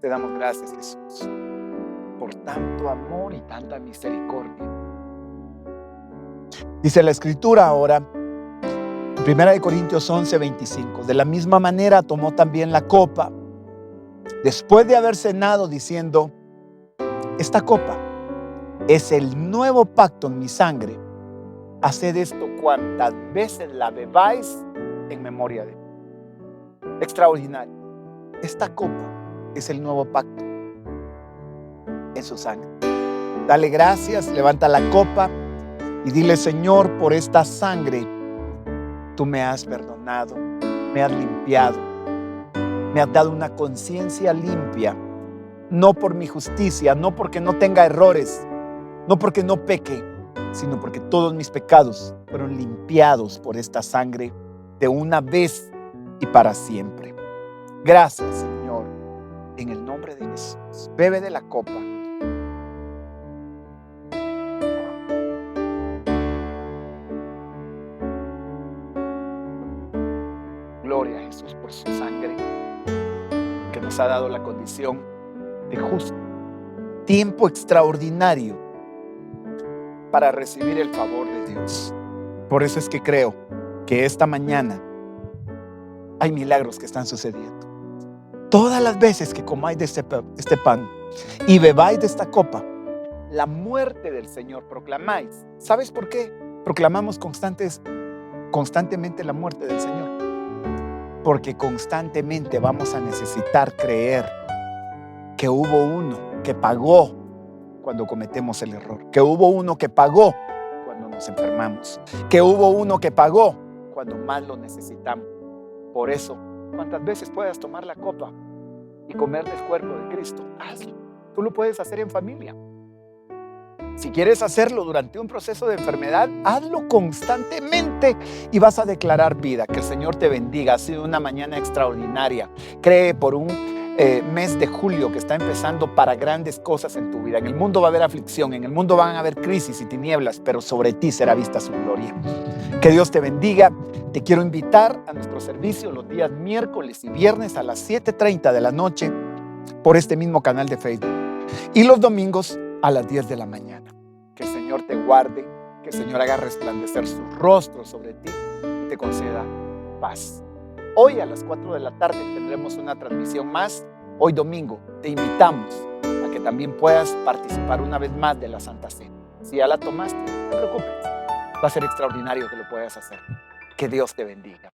Te damos gracias, Jesús, por tanto amor y tanta misericordia. Dice la escritura ahora, en 1 Corintios 11:25, de la misma manera tomó también la copa después de haber cenado diciendo: esta copa es el nuevo pacto en mi sangre. Haced esto cuantas veces la bebáis en memoria de mí. Extraordinario. Esta copa es el nuevo pacto en su sangre. Dale gracias, levanta la copa y dile: Señor, por esta sangre tú me has perdonado, me has limpiado, me has dado una conciencia limpia, no por mi justicia, no porque no tenga errores, no porque no peque, sino porque todos mis pecados fueron limpiados por esta sangre de una vez y para siempre. Gracias, Señor, en el nombre de Jesús. Bebe de la copa. Gloria a Jesús por su sangre que nos ha dado la condición de justo. Tiempo extraordinario para recibir el favor de Dios. Por eso es que creo que esta mañana hay milagros que están sucediendo. Todas las veces que comáis de este pan y bebáis de esta copa, la muerte del Señor proclamáis. ¿Sabes por qué proclamamos constantemente la muerte del Señor? Porque constantemente vamos a necesitar creer que hubo uno que pagó cuando cometemos el error, que hubo uno que pagó cuando nos enfermamos, que hubo uno que pagó cuando más lo necesitamos. Por eso, cuantas veces puedas tomar la copa y comer del cuerpo de Cristo, hazlo. Tú lo puedes hacer en familia. Si quieres hacerlo durante un proceso de enfermedad, hazlo constantemente y vas a declarar vida. Que el Señor te bendiga. Ha sido una mañana extraordinaria. Cree por un mes de julio que está empezando para grandes cosas en tu vida. En el mundo va a haber aflicción, en el mundo van a haber crisis y tinieblas, pero sobre ti será vista su gloria. Que Dios te bendiga. Te quiero invitar a nuestro servicio los días miércoles y viernes a las 7:30 de la noche por este mismo canal de Facebook y los domingos a las 10 de la mañana. Que el Señor te guarde, que el Señor haga resplandecer su rostro sobre ti y te conceda paz. Hoy a las 4 de la tarde tendremos una transmisión más. Hoy domingo te invitamos a que también puedas participar una vez más de la Santa Cena. Si ya la tomaste, no te preocupes. Va a ser extraordinario que lo puedas hacer. Que Dios te bendiga.